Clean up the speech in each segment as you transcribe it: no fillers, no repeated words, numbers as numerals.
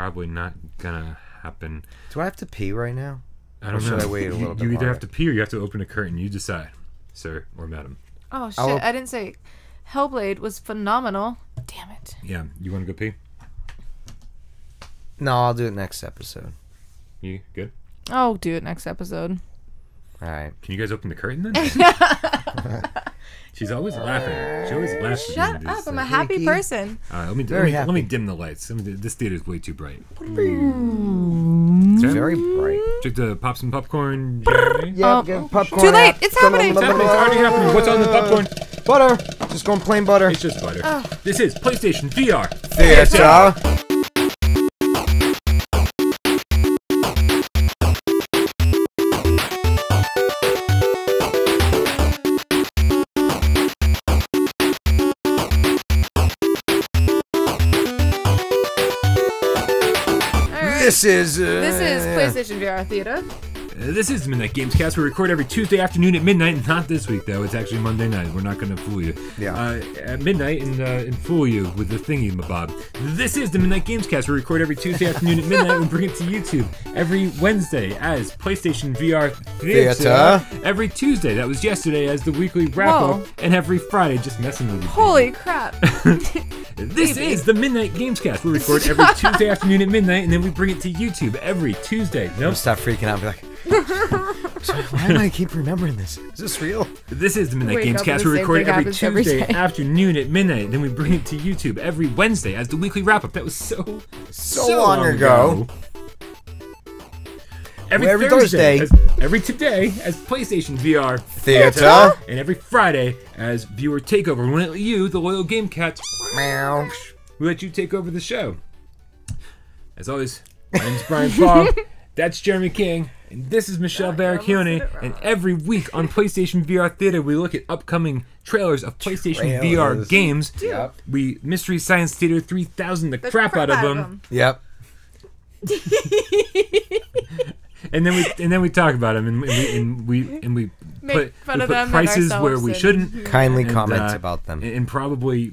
probably not gonna happen. Do I have to pee right now? I don't know. Should I wait a little bit You either longer? have to pee or you have to open a curtain. You decide, sir or madam. Oh shit! I didn't say. Hellblade was phenomenal. Damn it. Yeah, you want to go pee? No, I'll do it next episode. You good? Oh, do it next episode. All right. Can you guys open the curtain then? She's always laughing. She always laughs. Shut up! I'm a happy person. Let me dim the lights. This theater's way too bright. It's very bright. Check the pop some popcorn. Yeah, get popcorn. Too late! It's happening! It's already happening. What's on the popcorn? Butter. Just going plain butter. It's just butter. This is PlayStation VR Theater. This is PlayStation VR Theater. This is the Midnight Gamescast. We record every Tuesday afternoon at midnight. Not this week, though. It's actually Monday night. We're not going to fool you. Yeah. At midnight and fool you with the thingy, mabob. This is the Midnight Gamescast. We record every Tuesday afternoon at midnight. We bring it to YouTube every Wednesday as PlayStation VR Theater. Every Tuesday, that was yesterday, as the weekly wrap-up. And every Friday, just messing with you. Holy crap. This is the Midnight Gamescast. We record every Tuesday afternoon at midnight, and then we bring it to YouTube every Tuesday. Nope. Stop freaking out and be like, why do I keep remembering this? Is this real? This is the Midnight Gamescast. We record it every Tuesday afternoon at midnight, and then we bring it to YouTube every Wednesday as the weekly wrap-up. That was so long ago. Every Thursday, every today as PlayStation VR Theater. And every Friday as Viewer Takeover. We let you, the loyal Game Cats, Meow. we let you take over the show. As always, my name's Brian Fogg. That's Jeremy King. And this is Michelle Barracchione. And every week on PlayStation VR Theater, we look at upcoming trailers of PlayStation VR games. Yep. We Mystery Science Theater 3000 the crap out of them. Yep. And then we talk about them, and we Make fun of put them prices and where we shouldn't. Kindly comment about them. And probably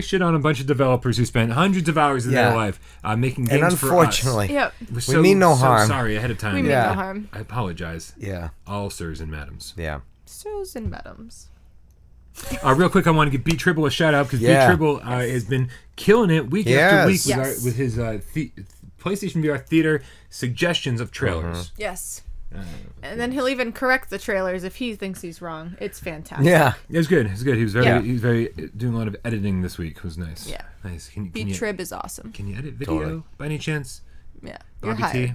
shit on a bunch of developers who spent hundreds of hours of their life making games and unfortunately, Yep. we mean no harm. Sorry ahead of time. We mean no harm. I apologize. Yeah. All sirs and madams. Yeah. Sirs and madams. Real quick, I want to give B Tribble a shout out because B Tribble has been killing it week after week with his PlayStation VR Theater suggestions of trailers. Yes. And then he'll even correct the trailers if he thinks he's wrong. It's fantastic. Yeah. It was good. He was very doing a lot of editing this week. It was nice. Yeah. Nice. B-Trib is awesome. Can you edit video by any chance? Yeah. Bobby You're hired. T.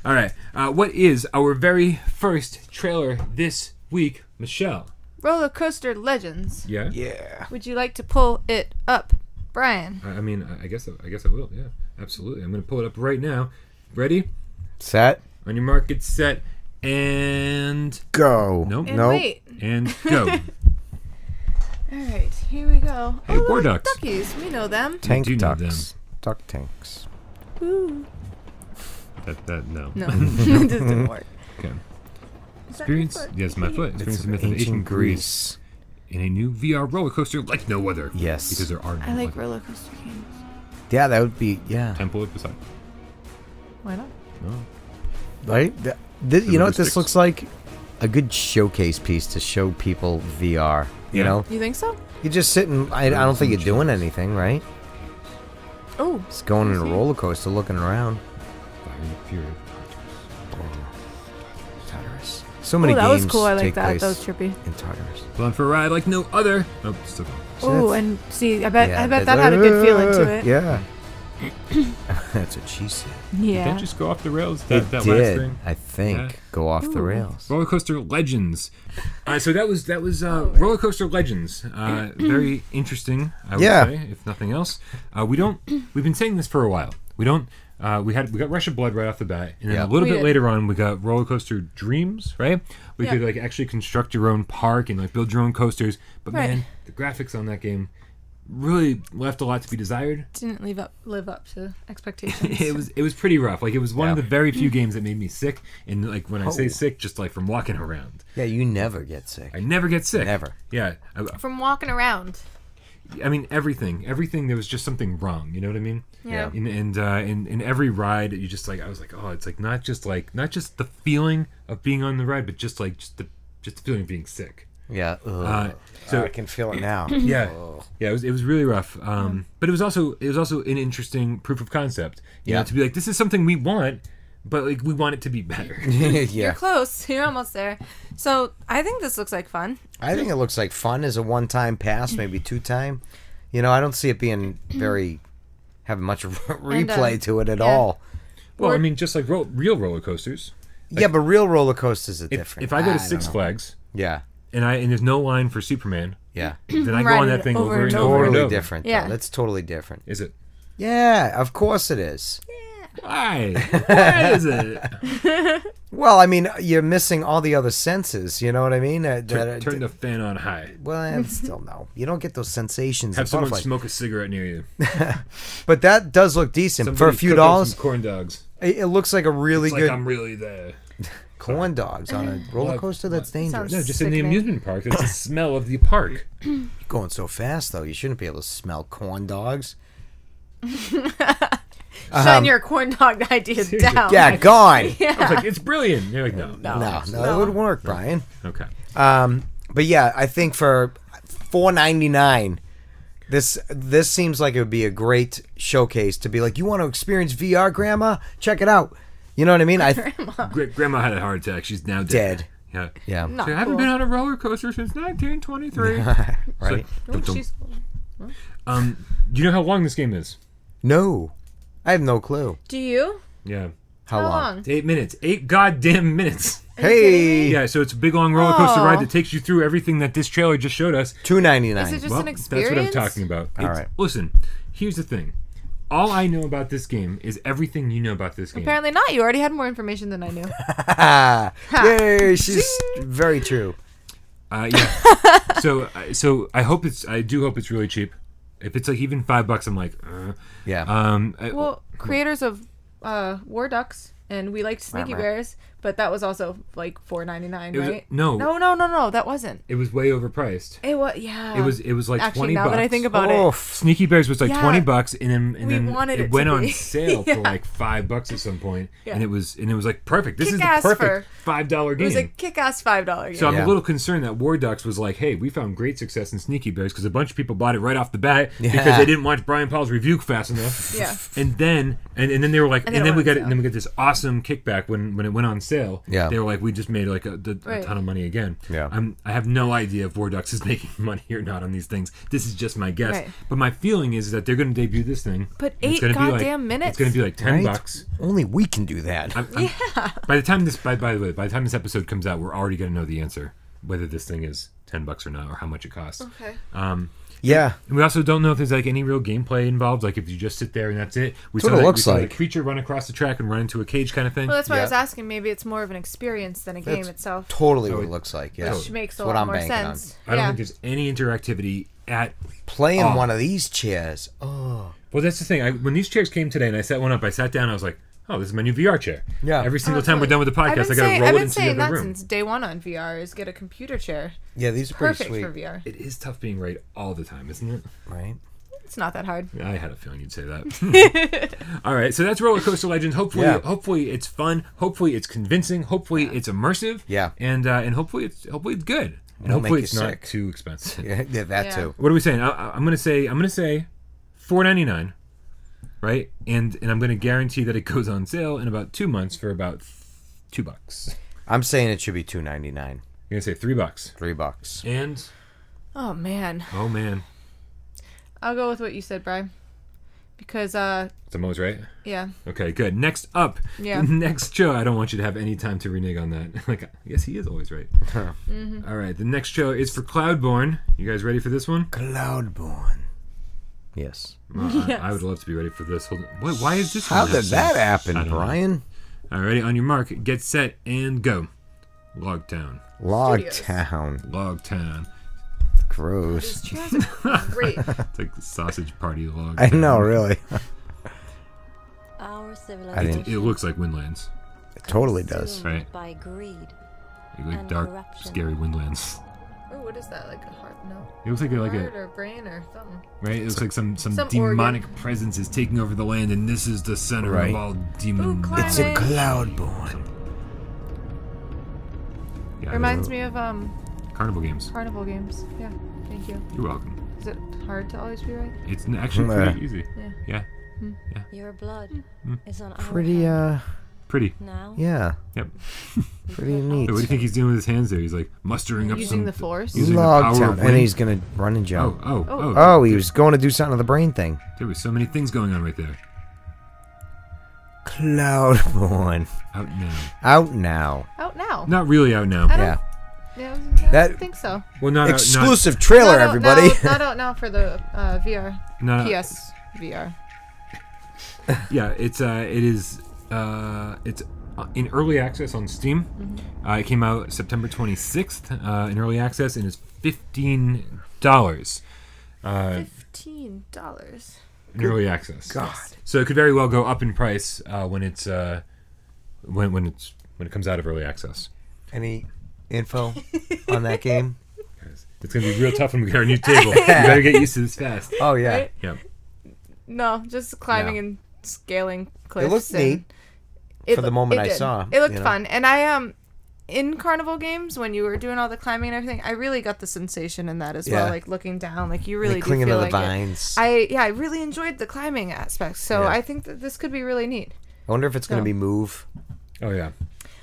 All right. What is our very first trailer this week, Michelle? RollerCoaster Legends. Yeah. Yeah. Would you like to pull it up, Brian? I mean, I guess I will. Yeah. Absolutely. I'm going to pull it up right now. Ready? Set. On your mark, get set, and go. Nope. And wait. And go. All right, here we go. Hey, war ducks. Duckies, we know them. Tank do know ducks. Duck tanks. Ooh. No. No, it just didn't work. Okay. Is that your Experience. foot? Yes, my foot. Experience It's the myth of ancient Greece in a new VR roller coaster like no other. Yes. Because there are no I like other. roller coaster games. Yeah, that would be Temple of Poseidon. Why not? No. right. You know what this STYX. looks like? A good showcase piece to show people VR. You know, You think so? you just sit and I don't think you're doing anything, right? Oh. Just going in a roller coaster, looking around. Fire and Fury. Tartarus. So many Oh, that games was cool. I like take that. place That was trippy. in Tartarus. Gone for a ride like no other. Nope, still gone. Oh, and see, I bet that had a good feeling to it. Yeah. That's what she said. Did Yeah. that just go off the rails? It That did, last thing? I think, Yeah. go off the Ooh. rails. Roller Coaster Legends. So that was Roller Coaster Legends. Very interesting, I would say, if nothing else. We've been saying this for a while. We got Rush of Blood right off the bat, and then a little bit later on we got Roller Coaster Dreams, right? We could like actually construct your own park and like build your own coasters. But man, the graphics on that game really left a lot to be desired. Didn't live up to expectations. It was pretty rough. Like it was one of the very few games that made me sick. And like when I say sick, just like from walking around. Yeah, you never get sick. I never get sick. Never. Yeah. From walking around. I mean, everything. There was just something wrong. You know what I mean? Yeah. In every ride, you just like I was like, oh, it's like not just the feeling of being on the ride, but just the feeling of being sick. Yeah. So I can feel it now. Yeah. Yeah. It was really rough. But it was also an interesting proof of concept. You know, to be like, this is something we want, but like we want it to be better. You're close. You're almost there. So I think this looks like fun. I think it looks like fun as a one-time pass, maybe two-time. You know, I don't see it being having much replay to it at all. Well, I mean, just like real roller coasters. Like, yeah, but real roller coasters are different. If I go to Six Flags, yeah, and there's no line for Superman, yeah, then I go on that thing over and over. Totally different. Yeah, that's totally different. Is it? Yeah, of course it is. Why? Why is it? Well, I mean, you're missing all the other senses. You know what I mean? Turn the fan on high. Well, still no. You don't get those sensations. Have someone smoke a cigarette near you. But that does look decent. Somebody for a few dollars. Some corn dogs. It looks like a really good. I'm really there. Corn dogs on a roller coaster? That's dangerous. No, just in the amusement park. It's the smell of the park. You're going so fast, though. You shouldn't be able to smell corn dogs. Shutting your corn dog idea down. Yeah, gone. I was like, it's brilliant. You're like, no, it would work, Brian. Okay. But yeah, I think for $4.99, this seems like it would be a great showcase to be like, you want to experience VR, Grandma? Check it out. You know what I mean? Grandma had a heart attack. She's now dead. Yeah. Yeah. Not I haven't been on a roller coaster since 1923. Right. Do you know how long this game is? No. I have no clue. Do you? Yeah. How long? 8 minutes. 8 goddamn minutes. Hey. Yeah, so it's a big long roller coaster ride that takes you through everything that this trailer just showed us. $2.99. Is it just an experience? That's what I'm talking about. All right. Listen, here's the thing. All I know about this game is everything you know about this game. Apparently not. You already had more information than I knew. Yay, she's very true. Yeah. So I do hope it's really cheap. If it's like even $5, I'm like, yeah. Well, creators of War Ducks, and we liked Sneaky Bears, but that was also like $4.99, right? No, that wasn't. it was way overpriced. It was, yeah. It was like Actually, $20. now that I think about it, Sneaky Bears was like $20, and then wanted it it went to on be. sale for like $5 at some point, and it was like perfect. This is the Kick-ass perfect $5 game. It was a kick-ass $5 game. So I'm a little concerned that War Ducks was like, hey, we found great success in Sneaky Bears because a bunch of people bought it right off the bat because they didn't watch Brian Paul's review fast enough. Yeah. And then they were like, and then we got this awesome kickback when it went on sale. Yeah. They were like, we just made like a ton of money again. Yeah. I have no idea if War Ducks is making money or not on these things. This is just my guess. Right. But my feeling is that they're going to debut this thing. But and it's gonna be goddamn minutes. It's going to be like $10. Only we can do that. By the time by the way, by the time this episode comes out, we're already going to know the answer whether this thing is $10 or not, or how much it costs. Okay. Yeah. And we also don't know if there's like any real gameplay involved. Like if you just sit there and that's it. We That's what it looks saw like. a creature run across the track and run into a cage kind of thing. Well, that's why I was asking. Maybe it's more of an experience than a game itself. Totally what it looks like. Yeah. Which makes a That's what lot I'm more banking on. sense. I don't think there's any interactivity at Playing all. one of these chairs. Oh. Well, that's the thing. When these chairs came today and I set one up, I sat down. I was like, oh, this is my new VR chair. Yeah. Every single time we're done with the podcast, I got to roll I've it been into the saying other that room. since day one on VR is get a computer chair. Yeah, these are pretty Perfect sweet. for VR. It is tough being right all the time, isn't it? Right. It's not that hard. I had a feeling you'd say that. All right, so that's RollerCoaster Legends. Hopefully it's fun. Hopefully it's convincing. Hopefully it's immersive. Yeah. And hopefully it's good. And Won't hopefully make it's you not sick. too expensive. Yeah, that too. What are we saying? I'm gonna say $4.99, right? And I'm gonna guarantee that it goes on sale in about 2 months for about $2. I'm saying it should be $2.99. You're gonna say $3. $3. And Oh man. I'll go with what you said, Brian. Because it's almost right. yeah. Okay, good. Next up. Yeah. Next show. I don't want you to have any time to renege on that. Like, yes, he is always right. All right. The next show is for Cloudborn. You guys ready for this one? Cloudborn. Yes. Yes. I would love to be ready for this. Hold on. Why is this? How one did that happen, I don't know. Brian? All right. On your mark, get set, and go. LOGTOWN. LOGTOWN. LOGTOWN. Gross. These chairs are great. It's like the sausage party LOGTOWN. I know, really. Our civilization It looks like Windlands. It totally does. Right. by greed Like and dark, corruption. scary Windlands. Oh, what is that? Like a heart? No. It looks like Heart a or brain or something. right. It looks like some Some demonic organ. presence is taking over the land, and this is the center Right. of all demon. Ooh, It's a climbing. Cloudborn. Yeah, Reminds me of carnival games. carnival games. Yeah. Thank you. You're welcome. Is it hard to always be right? It's actually pretty easy. Yeah. Yeah. Your blood is on our Pretty, hands Pretty. now. yeah. Yep. Pretty neat. Hey, what do you think he's doing with his hands there? He's like mustering up Using some the force. using the power of LOGTOWN. And wind. he's gonna run and jump. Oh. Oh, he was going to do something to the brain thing. There was so many things going on right there. Cloudborn. Out now. Out now. Out now. Not really out now. I don't- Yeah. Yeah, I That- don't think so. Well, not Exclusive trailer, Not out everybody. now- not out now for the VR. Not, PSVR. yeah, it's in early access on Steam. It came out September 26th in early access, and it's $15 $15. in early access. God. So it could very well go up in price when it comes out of early access. Any info on that game? It's gonna be real tough when we get our new table. You better get used to this fast. Oh yeah. Right? Yeah. No, just climbing No. and scaling cliffs. It looked and neat. For the moment I did. saw, It looked you know. fun. And I in carnival games when you were doing all the climbing and everything, I really got the sensation in that as well, Yeah. like looking down, like you really Like do clinging feel to the like it. vines. I really enjoyed the climbing aspect. So Yeah. I think that this could be really neat. I wonder if it's going to No. be move. Oh yeah.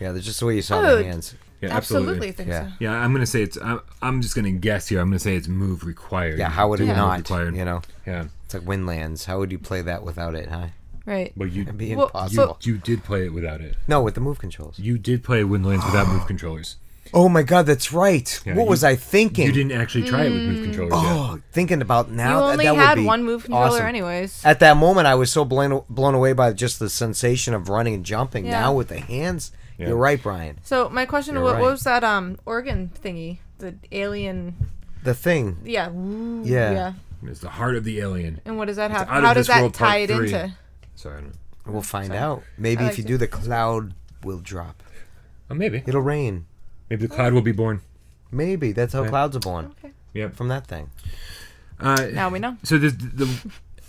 Yeah, that's just the way you saw Oh, the hands. Yeah, Absolutely absolutely. think Yeah. so. Yeah, I'm gonna say it's. I'm just gonna guess here. I'm gonna say it's move required. Yeah, how would it Yeah. not? Required. You know, Yeah. it's like Windlands. How would you play that without it, huh? Right. Well, you It'd be Well, impossible. you did play it without it. No, with the move controls. You did play Windlands without move controllers. Oh my God, that's right. Yeah, what was I thinking? You didn't actually try it with move controllers Oh, thinking about You now. only that had would be one move controller awesome. anyways. At that moment, I was so blown away by just the sensation of running and jumping. Yeah. Now with the hands, Yeah. you're right, Brian. So my question, You're what right. was that organ thingy? The alien. The thing. Yeah. Yeah. Yeah. yet. It's the heart of the alien. And what does that have? Out of How does This that World Part tie it 3. into? Sorry, I don't know. We'll find Sorry. out. Maybe I if you liked do it. the cloud will drop. Oh, maybe. It'll rain. Maybe the cloud will be born. Maybe. That's how Right. clouds are born. Okay. Yep. From that thing. Now we know. So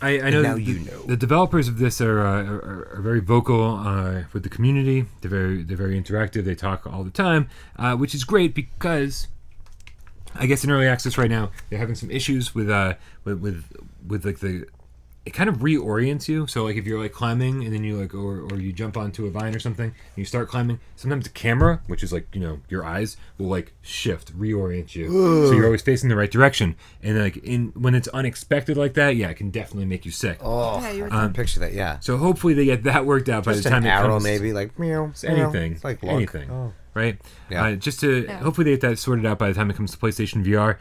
I know now that you know. the developers of this are very vocal with the community. They're very interactive. They talk all the time, which is great because I guess in early access right now they're having some issues with like the. It kind of reorients you. So like if you're like climbing and then you like or you jump onto a vine or something and you start climbing, sometimes the camera, which is like, you know, your eyes, will like shift, reorient you. So you're always facing the right direction. And like when it's unexpected like that, yeah, it can definitely make you sick. Oh, Yeah, you were I can picture that. Yeah. So hopefully they get that worked out by Just the time an it arrow, comes. maybe like meow. It's anything. It's like look. anything. Oh. Right? Yeah. Just to Yeah. hopefully they get that sorted out by the time it comes to PlayStation VR.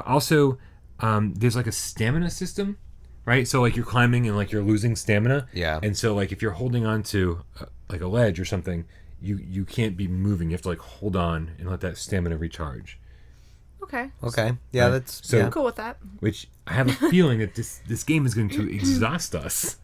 Also, there's like a stamina system, right? So like you're climbing and like you're losing stamina. Yeah. And so like if you're holding on to like a ledge or something, you can't be moving. You have to like hold on and let that stamina recharge. Okay. Okay. Yeah, Right. that's So- yeah. Cool with that. Which I have a feeling that this game is going to exhaust us,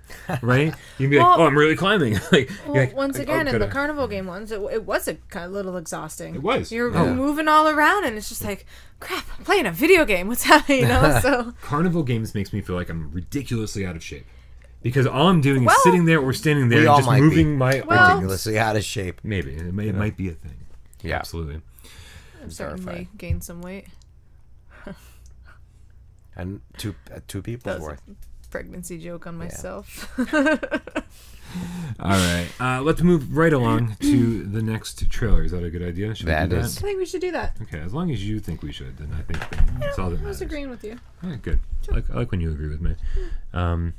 right? You can be like, Well- oh, I'm really climbing. like, Well, you're like, once oh, again, in gotta- the carnival game ones, it was a kind of little exhausting. It was. You're Yeah. moving all around, and it's just like, crap, I'm playing a video game. What's happening? You know? So Carnival games makes me feel like I'm ridiculously out of shape because all I'm doing Well- is sitting there or standing there We and all just might be. moving my Well- arms. ridiculously out of shape. Maybe it might be a thing. Yeah. Absolutely. I've certainly verified. gained some weight. And two That people's was worth. a pregnancy joke on myself. All right, let's move right along to the next trailer. Is that a good idea? Should we That do is. I think we should do that. Okay, as long as you think we should, then I think that's all that I matters. was agreeing with you. All right, good. I like when you agree with me. I'm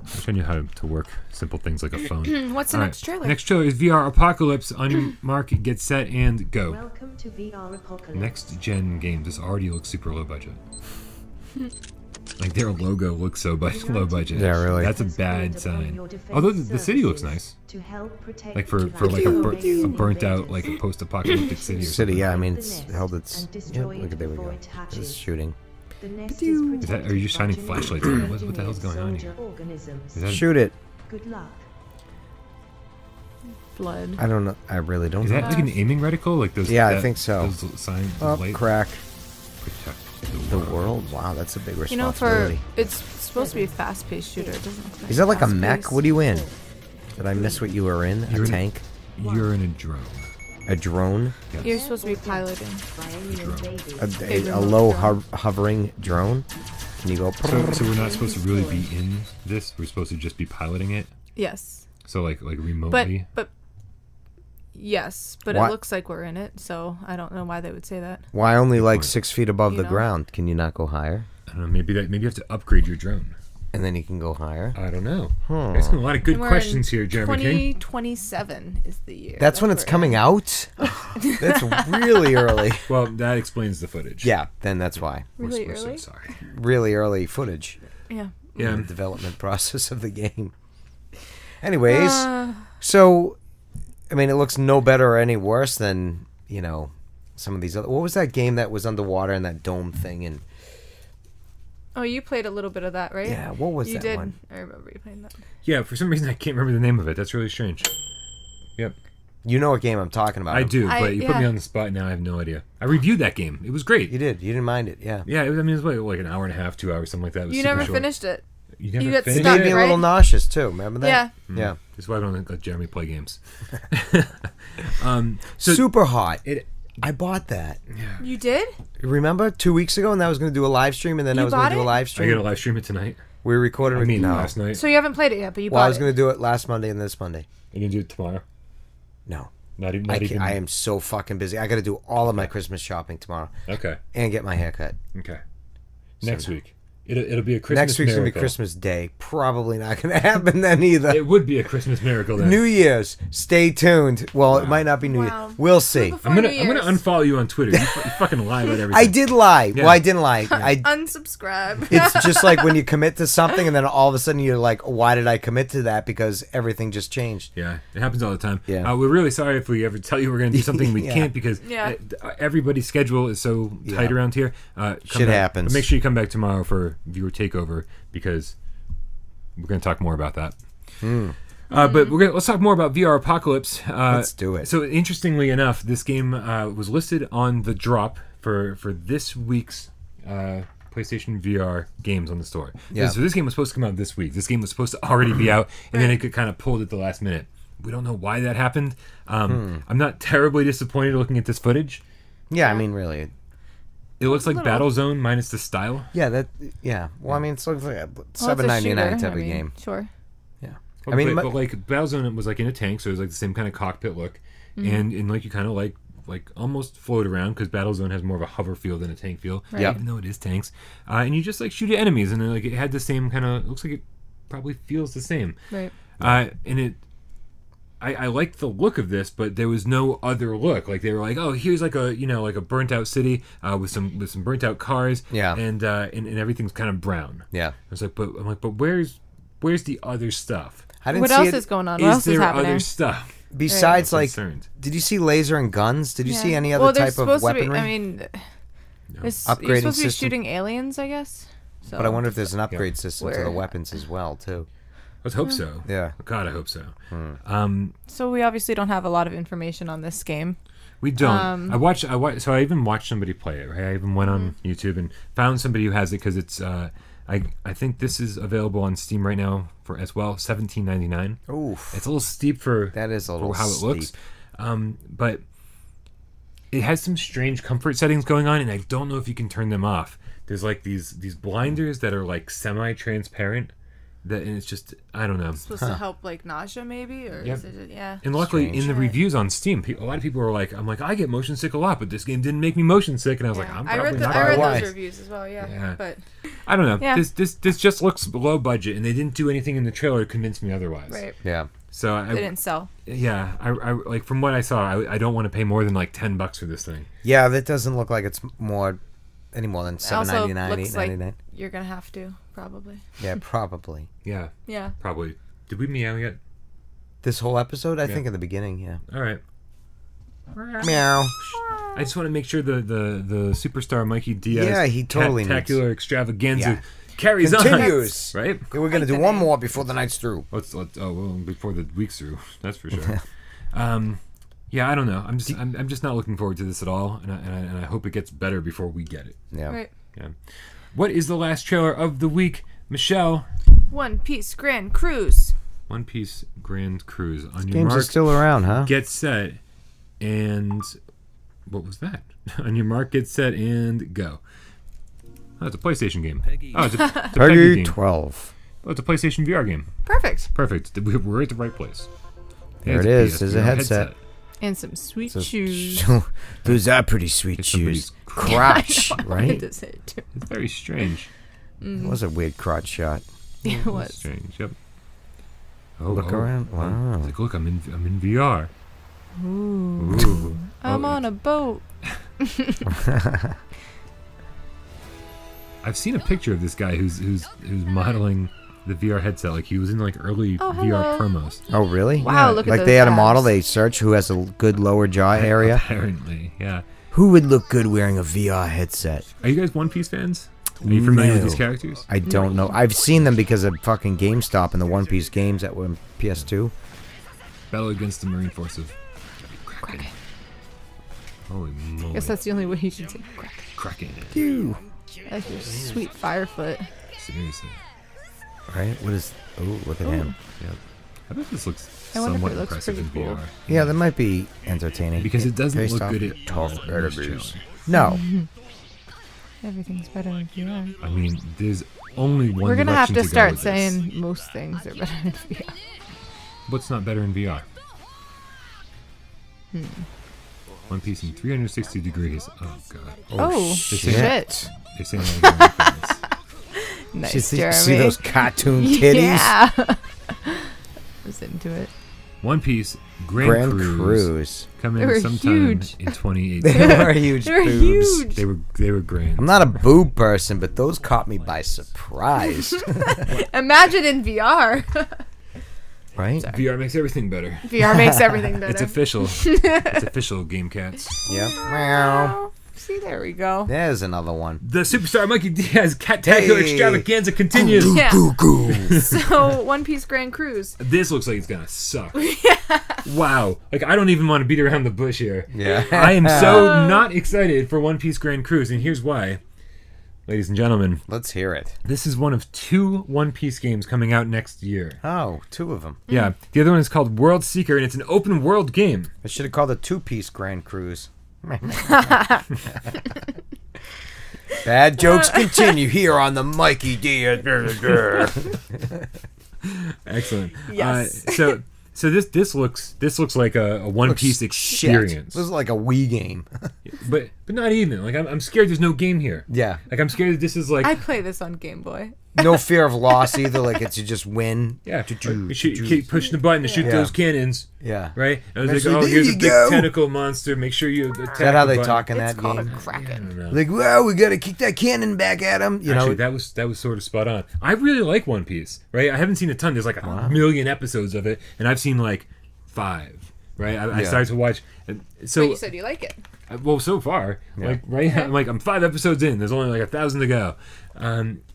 showing you how to work simple things like a phone. What's the All next right, trailer? Next trailer is VR Apocalypse. On your mark, get set, and go. Welcome to VR Apocalypse. Next gen game. This already looks super low budget. Like their logo looks so low budget. Yeah, really. That's a bad sign. Although the city looks nice. To help protect Like for like a burnt out like a post apocalyptic city. Or City, something. yeah, I mean, it's held its. Yeah, look at there we go. It's shooting. Is that? Are you shining flashlights on it? What the hell's going on here? Is that, Shoot it. Good luck. Blood. I don't know. I really don't is know. that like an aiming reticle? Like those? Yeah, I think so. Those signs. Oh, light? crack. protect The world? Wow, that's a big You know, responsibility. it's supposed to be a fast-paced shooter. It doesn't look Is that like a mech? fast-paced. What are you in? Did I miss what you were in? You're A in- tank? You're in a drone. A drone? You're supposed to be piloting. A low hovering drone? Can you go... So we're not supposed to really be in this. We're supposed to just be piloting it. Yes. So like remotely. But yes, but What? it looks like we're in it, so I don't know why they would say that. Why only like point. 6 feet above You the know? ground? Can you not go higher? I don't know. Maybe you have to upgrade your drone. And then you can go higher? I don't know. Asking a lot of good And we're questions in here, Jeremy King. 2027 is the year. That's when it's we're coming in. out? That's really early. Well, that explains the footage. Yeah, then that's why. Really We're so early? sorry. Really early footage. Yeah. Yeah. In the development process of the game. Anyways, so, I mean, it looks no better or any worse than, you know, some of these other... What was that game that was underwater in that dome thing? And Oh, you played a little bit of that, right? yeah, what was You that did. one? I remember you playing that. Yeah, for some reason I can't remember the name of it. That's really strange. Yep. You know what game I'm talking about. I do, I- but you put me yeah. on the spot now. I have no idea. I reviewed that game. It was great. You did. You didn't mind it, yeah. Yeah, it was, I mean, it was like an hour and a half, 2 hours, something like that. It was You super never short. finished it. You never You got finished It stuck, made me it? a little right? nauseous, too. Remember that? Yeah. Yeah. That's why I don't let Jeremy play games. Super hot. It, I bought that. You did? Remember 2 weeks ago, and I was going to do a live stream, and then You I was going bought to do a it? live I stream. got to live stream it tonight. We recorded. I mean, no. last night. So you haven't played it yet, but you Well, I bought was it. going to do it last Monday and this Monday. You can do it tomorrow. No. Not even. I, Not can't, even. I am so fucking busy. I got to do all of my Christmas shopping tomorrow Okay. and get my hair cut. Okay. Next week. It'll be a Christmas Next week's miracle. going to be Christmas Day. Probably not going to happen then either. It would be a Christmas miracle then. New Year's. Stay tuned. Well, it might not be New Wow. Year's. We'll see. Before I'm gonna New I'm gonna Year's. unfollow you on Twitter. You fucking lie about everything. I did lie. Yeah. Well, I didn't lie. I Unsubscribe. It's just like when you commit to something and then all of a sudden you're like, why did I commit to that? Because everything just changed. Yeah, it happens all the time. Yeah. We're really sorry if we ever tell you we're going to do something we Yeah. can't because Yeah. everybody's schedule is so tight Yeah. around here. Come Shit back. happens. But make sure you come back tomorrow for viewer takeover because we're going to talk more about that. But let's talk more about VR Apocalypse. Let's do it. So interestingly enough, this game was listed on the drop for this week's PlayStation VR games on the store. Yeah. So this game was supposed to come out this week. This game was supposed to already be out, and then it could kind of pulled at the last minute. We don't know why that happened. I'm not terribly disappointed looking at this footage. Yeah, I mean, really. It looks like Battlezone minus the style. Yeah, yeah. Well, I mean, it's like a Well, it's a $7.99 shooter, type I of mean, game. Sure. Yeah. But, I mean, but like Battlezone was like in a tank, so it was like the same kind of cockpit look, and like you kind of like almost float around because Battlezone has more of a hover feel than a tank feel, Yep. even though it is tanks. And you just like shoot at enemies, and then, like it had the same kind of looks like it probably feels the same. Right. And it. I liked the look of this, but there was no other look. Like they were like, oh, here's like a like a burnt out city with some burnt out cars, Yeah. and everything's kind of brown. Yeah. I was like, but where's the other stuff? I didn't What see ose it. is going on? What Is else is there happening? other stuff? Besides, I'm like, concerned. did you see laser and guns? Did you see any other well, they're type of supposed weaponry? To be, I mean, you're Upgrading supposed to be system. shooting aliens, I guess. So. But I wonder if there's an upgrade system to the Where- weapons as well, too. Let's hope so. Yeah. God, I hope so. So we obviously don't have a lot of information on this game. We don't. I watched. So I even watched somebody play it. Right. I even went on YouTube and found somebody who has it because it's. I think this is available on Steam right now for as well, $17.99. Oof. It's a little steep for That is a little for how it looks, steep. but it has some strange comfort settings going on, and I don't know if you can turn them off. There's like these blinders that are like semi-transparent. That and it's just I don't know. Supposed to help like nausea, maybe, or Yep. is it? Yeah. And luckily, Strange. in the reviews on Steam, a lot of people were like, "I'm like, I get motion sick a lot, but this game didn't make me motion sick." And I was like, "I'm I probably read, not." I read why. those reviews as well. Yeah. Yeah. But I don't know. Yeah. This just looks low budget, and they didn't do anything in the trailer to convince me otherwise. right, Yeah. So they didn't sell. I like from what I saw, I don't want to pay more than like $10 for this thing. Yeah, that doesn't look like it's any more than It also $7.99, looks like $8.99. you're gonna have to probably. Yeah, probably. Yeah, Yeah. probably. Did we meow yet? This whole episode, I think in the beginning, yeah. All right. Meow. I just want to make sure the superstar Mikey Diaz Yeah, he totally needs- spectacular extravaganza Yeah. carries Continues. on. Right? We're going to do one more before the night's through. Let's before the week's through. That's for sure. Yeah, I don't know. I'm just not looking forward to this at all, and I hope it gets better before we get it. Yeah. Right. Yeah. What is the last trailer of the week, Michelle? One Piece Grand Cruise. One Piece Grand Cruise. On your Games mark, are still around, huh? get set, and what was that? On your mark, get set, and go. Oh, it's a PlayStation game. Oh, it's a Peggy Peggy game. 12. Oh, it's a PlayStation VR game. Perfect. Perfect. We're at the right place. There It's it a is. There's a PSVR headset. And some sweet So- shoes. Those are pretty sweet It's somebody's shoes. Crotch, I right? wanted to say it too. It's very strange. It was a weird crotch shot. It It's was. strange. Yep. Oh, Look around. Wow. It's like, look, I'm in VR. Ooh. Ooh. I'm on a boat. I've seen a picture of this guy who's modeling the VR headset. Like he was in like early Oh, VR hello. promos. Oh, really? Wow, look at Like those they had a model, abs. they search who has a good lower jaw area. Apparently, yeah. Who would look good wearing a VR headset? Are you guys One Piece fans? Are you familiar with No. these characters? I don't know. I've seen them because of fucking GameStop and the One Piece games that were in PS2. Battle against the Marine Force of Kraken. Holy moly. I guess that's the only way you can say crack. Kraken. You. That's your sweet Firefoot. Seriously. Right? What is... Oh, look at Ooh. him. Yeah. I bet this looks I wonder if somewhat it looks impressive in pretty cool. VR. Yeah, that might be entertaining. Because it doesn't look GameStop. good at all Tough in this enemies. trailer. No. Everything's better in VR. I mean, there's only one We're gonna have direction to go start with this. saying most things are better in VR. What's not better in VR? One Piece in 360 degrees. Oh, God. Oh, shit. shit. They're saying all the wrong things. Nice, See Jeremy. those cartoon titties? Yeah. I was into it. One Piece Grand, Grand Cruise Cruise. coming They were sometime huge. in 2018. They were huge They were boobs. huge. They were grand. I'm not a boob person, but those caught me by surprise. Imagine in VR. Right? VR makes everything better. VR makes everything better. It's official. It's official, Game Cats. Yep. Meow. See, there we go. There's another one. The Superstar Monkey Diaz Cat-tacular Hey. extravaganza continues. Yeah. Goo goo. So, One Piece Grand Cruise. This looks like it's gonna suck. Wow. Like, I don't even want to beat around the bush here. Yeah. I am so not excited for One Piece Grand Cruise, and here's why. Ladies and gentlemen, Let's hear it. this is one of 2 One Piece games coming out next year. Oh, 2 of them. Yeah, the other one is called World Seeker, and it's an open world game. I should have called it 2-piece Grand Cruise. Bad jokes continue here on the Mikey D. Excellent. Yes. So this looks like a One Piece experience, This is like a Wii game. but not even. Like I'm scared. There's no game here. Yeah. Like I'm scared that this is like I play this on Game Boy. No fear of loss either. Like it's you just win. yeah. Choo-choo, You shoot, choo-choo. keep pushing the button to shoot Yeah. those cannons. Yeah. Right. And I was Actually, like, oh, there here's a you big go. tentacle monster. Make sure you attack. Is that how the they button. talk in It's that called game? a Kraken. Like, well, we gotta kick that cannon back at him. You Actually, know. that was sort of spot on. I really like One Piece, right? I haven't seen a ton. There's like a million episodes of it, and I've seen like 5. Right? I Yeah. started to watch. And so But you said you like it. well, so far, like right, I'm 5 episodes in. There's only like 1,000 to go.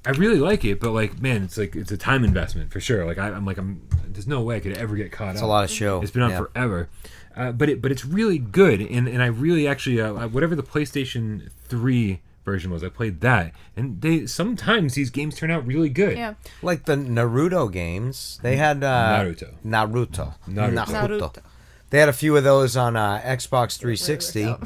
I really like it, but like, man, it's a time investment for sure. Like I'm there's no way I could ever get caught It's up. a lot of show. It's been on Yeah. forever, but it's really good, and I really actually whatever the PlayStation 3 version was, I played that, and sometimes these games turn out really good. Yeah. Like the Naruto games. They had Naruto. Naruto. They had a few of those on Xbox 360. Really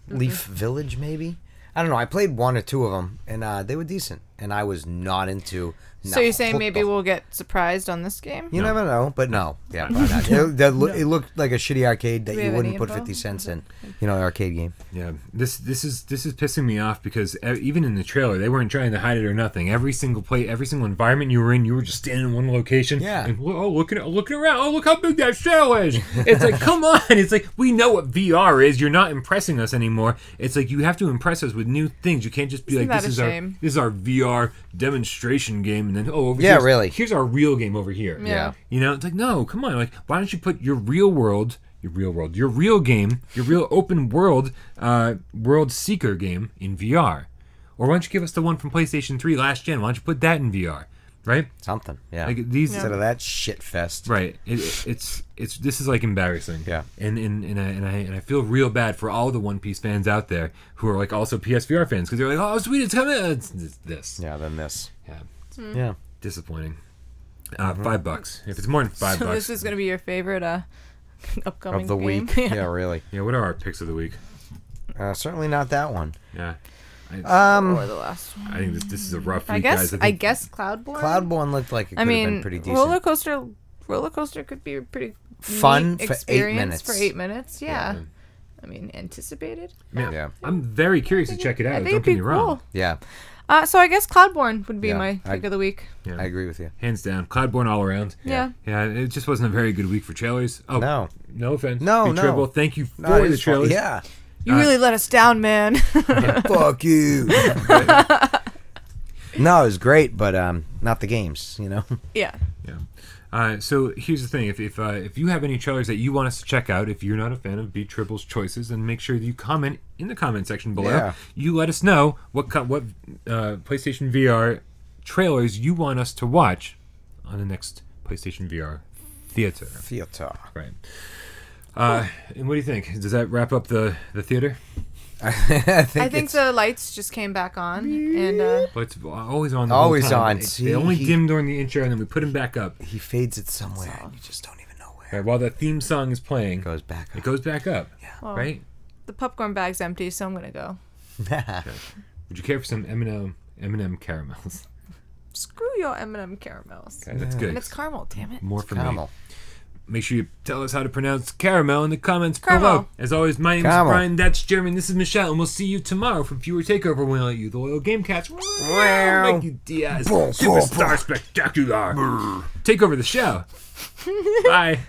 Leaf Village, maybe? I don't know. I played 1 or 2 of them, and they were decent. And I was not into... So you're saying maybe Naruto. we'll get surprised on this game? You never know, but no. Yeah, probably not. It looked like a shitty arcade that Do we you have wouldn't any put info? 50 cents in. You know, arcade game. Yeah, this is pissing me off because even in the trailer, they weren't trying to hide it or nothing. Every single environment you were in, you were just standing in one location. Yeah. And looking around. Oh, look how big that shell is. It's like, come on. It's like, we know what VR is. You're not impressing us anymore. It's like you have to impress us with new things. You can't just be Isn't like, that a shame? this is our VR demonstration game, and then over Yeah, here's- really. here's our real game over here. Yeah. You know, it's like, no, come on. Like, why don't you put your real game, your real open world, World Seeker game in VR? Or why don't you give us the one from PlayStation 3 last gen? Why don't you put that in VR? right? Something. Yeah. Like these Instead of that shit fest. Right. It's this is like embarrassing. Yeah. And I feel real bad for all the One Piece fans out there who are like also PSVR fans because they're like, oh sweet, it's coming. It's this. Yeah. Then this. Yeah. Yeah. Disappointing. $5. If it's more than $5. So this is gonna be your favorite upcoming Of the game? week. Yeah. Really. Yeah. What are our picks of the week? Certainly not that one. Yeah. Or the last one. I think this is a rough I week, guess. guys. I guess Cloudborn. Cloudborn looked like it could have been pretty decent. RollerCoaster could be a pretty Fun neat for 8 experience minutes. for 8 minutes. Yeah. Yeah. I mean, anticipated. Yeah. I'm very curious to check it I out. think Don't it'd get be me wrong. cool. Yeah. So I guess Cloudborn would be Yeah, my pick of the week. Yeah. I agree with you. Hands down. Cloudborn all around. Yeah. Yeah, it just wasn't a very good week for trailers. Oh, No. no offense. No, Be no. Tribble, thank you for No, the it's fun. trailers. Yeah. You really let us down, man. Fuck you. No, it was great, but not the games, you know? Yeah. Yeah. So here's the thing: if you have any trailers that you want us to check out, if you're not a fan of Beat Tribble's choices, then make sure that you comment in the comment section below. Yeah. You let us know what PlayStation VR trailers you want us to watch on the next PlayStation VR theater. Right. And what do you think? Does that wrap up the theater? I I think it's the lights just came back on, and Well, it's always on. The whole always time. on. They only dim during the intro, and then we put them back up. he fades it somewhere, and you just don't even know where. Right, while the theme song is playing, It goes back it up. goes back up. well, Right? the popcorn bag's empty, so I'm gonna go. Would you care for some M&M caramels? Screw your M&M caramels. Okay, that's good. And it's caramel, damn it. More for Caramel. me. Make sure you tell us how to pronounce caramel in the comments Caramel. below. As always, my name is Caramel. Brian, that's Jeremy, and this is Michelle, and we'll see you tomorrow for Viewer Takeover when I let you, the loyal Gamecast. Wow. Mikey Diaz, Boom, Superstar boom, Spectacular. Take over the show. Bye.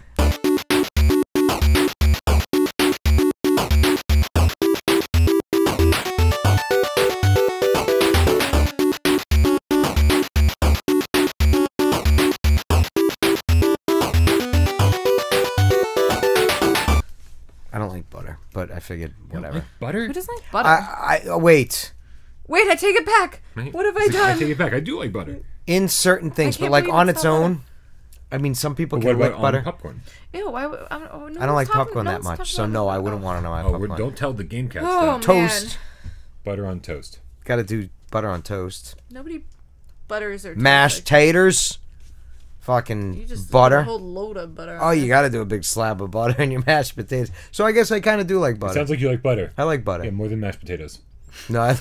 I don't like butter, but I figured whatever. Like butter? Who doesn't like butter? Wait. Wait, I take it back. Right? What have I I done? take it back. I do like butter. In certain things, I can't but like believe on it's its not own, I mean, some people But can what like about butter. on popcorn? Ew, I don't like popcorn that much, so no, I wouldn't want to know my Oh, popcorn. don't tell the Gamecast Oh, that. man. Toast. Butter on toast. Got to do butter on toast. Nobody butters or Mashed taters. Fucking You just butter. A whole load of butter. Oh, you got to do a big slab of butter in your mashed potatoes. So I guess I kind of do like butter. Sounds like you like butter. I like butter. Yeah, more than mashed potatoes. No,